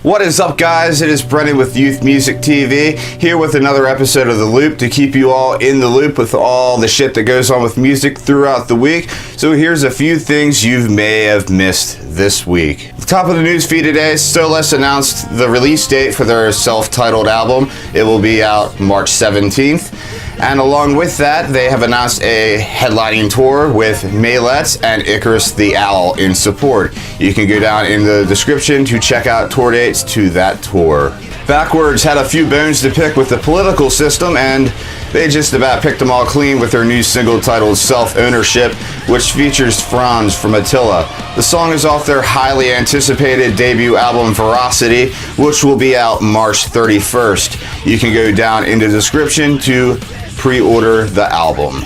What is up, guys? It is Brennan with Youth Music TV, here with another episode of The Loop to keep you all in the loop with all the shit that goes on with music throughout the week. So here's a few things you may have missed this week. At the top of the news feed today, Stolas announced the release date for their self-titled album. It will be out March 17th. And along with that, they have announced a headlining tour with Palisades and Icarus the Owl in support. You can go down in the description to check out tour dates to that tour. Backwards had a few bones to pick with the political system, and they just about picked them all clean with their new single titled Self-Ownership, which features Franz from Attila. The song is off their highly anticipated debut album Veracity, which will be out March 31st. You can go down in the description to pre-order the album.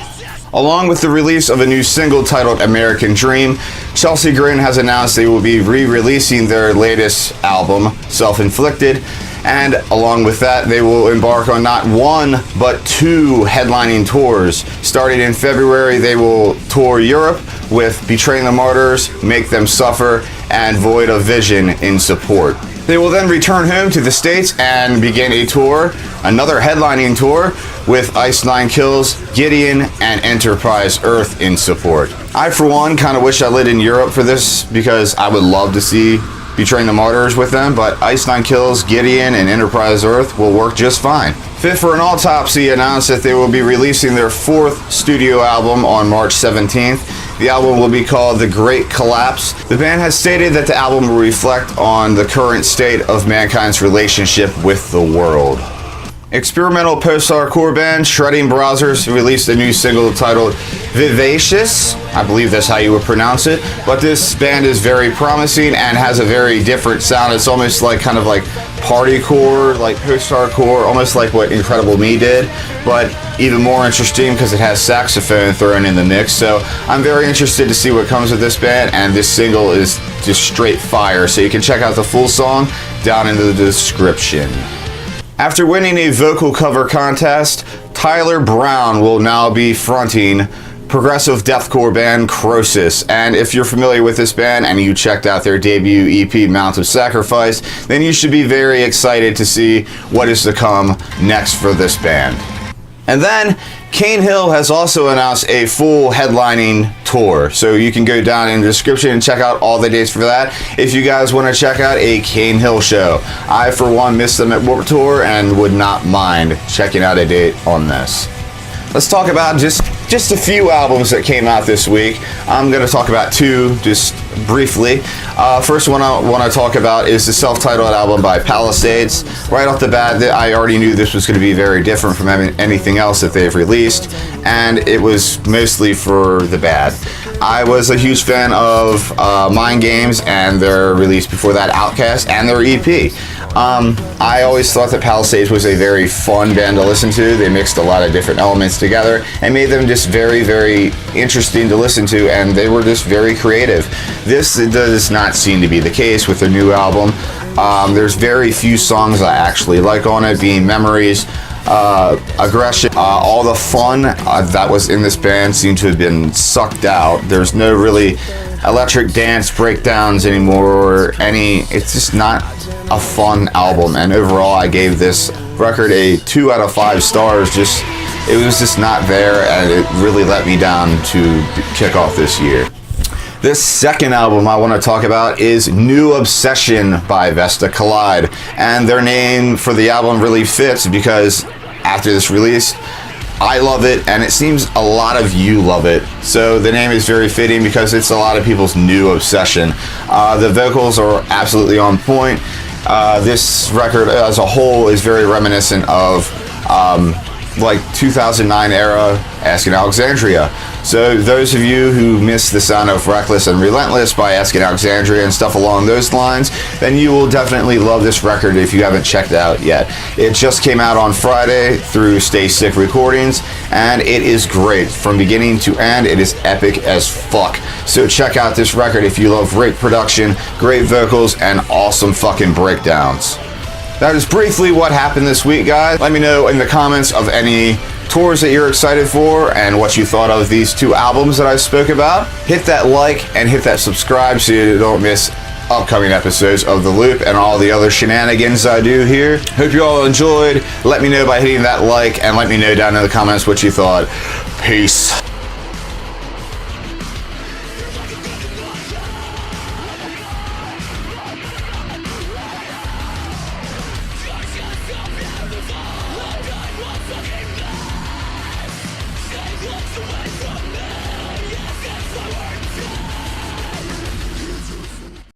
Along with the release of a new single titled American Dream, Selfie Grin has announced they will be re-releasing their latest album, Self-Inflicted, and along with that, they will embark on not one, but two headlining tours. Starting in February, they will tour Europe with Betraying the Martyrs, Make Them Suffer, and Void of Vision in support. They will then return home to the States and begin a tour, another headlining tour, with Ice Nine Kills, Gideon, and Enterprise Earth in support. I, for one, kind of wish I lived in Europe for this because I would love to see Betraying the Martyrs with them, but Ice Nine Kills, Gideon, and Enterprise Earth will work just fine. Fit for an Autopsy announced that they will be releasing their fourth studio album on March 17th. The album will be called The Great Collapse. The band has stated that the album will reflect on the current state of mankind's relationship with the world. Experimental post-hardcore band Shredding Browsers released a new single titled Vivacious. I believe that's how you would pronounce it. But this band is very promising and has a very different sound. It's almost like kind of like partycore, like post-hardcore, almost like what Incredible Me did, but even more interesting because it has saxophone thrown in the mix. So I'm very interested to see what comes with this band, and this single is just straight fire. So you can check out the full song down in the description. After winning a vocal cover contest, Tyler Brown will now be fronting progressive deathcore band Croesus. And if you're familiar with this band and you checked out their debut EP Mount of Sacrifice, then you should be very excited to see what is to come next for this band. And then Cane Hill has also announced a full headlining tour, so you can go down in the description and check out all the dates for that if you guys want to check out a Cane Hill show. I, for one, missed them at Warped Tour and would not mind checking out a date on this. Let's talk about just a few albums that came out this week. I'm going to talk about two just briefly. First one I want to talk about is the self-titled album by Palisades. Right off the bat, I already knew this was going to be very different from anything else that they've released, and it was mostly for the bad. I was a huge fan of Mind Games and their release before that, Outcast, and their EP. I always thought that Palisades was a very fun band to listen to. They mixed a lot of different elements together and made them just very, very interesting to listen to, and they were just very creative. This does not seem to be the case with their new album. There's very few songs I actually like on it, being Memories, Aggression. All the fun that was in this band seemed to have been sucked out. There's no really electric dance breakdowns anymore or it's just not a fun album, and overall I gave this record a 2 out of 5 stars. It was just not there, and it really let me down to kick off this year. This second album I want to talk about is New Obsession by Vesta Collide, and their name for the album really fits because after this release, I love it, and it seems a lot of you love it. So the name is very fitting because it's a lot of people's new obsession. The vocals are absolutely on point. This record as a whole is very reminiscent of like 2009 era Asking Alexandria. So those of you who missed the sound of Reckless and Relentless by Asking Alexandria and stuff along those lines, then you will definitely love this record if you haven't checked it out yet. It just came out on Friday through Stay Sick Recordings, and it is great. From beginning to end, it is epic as fuck. So check out this record if you love great production, great vocals, and awesome fucking breakdowns. That is briefly what happened this week, guys. Let me know in the comments of any tours that you're excited for and what you thought of these two albums that I spoke about. Hit that like and hit that subscribe so you don't miss upcoming episodes of The Loop and all the other shenanigans I do here. Hope you all enjoyed. Let me know by hitting that like and let me know down in the comments what you thought. Peace.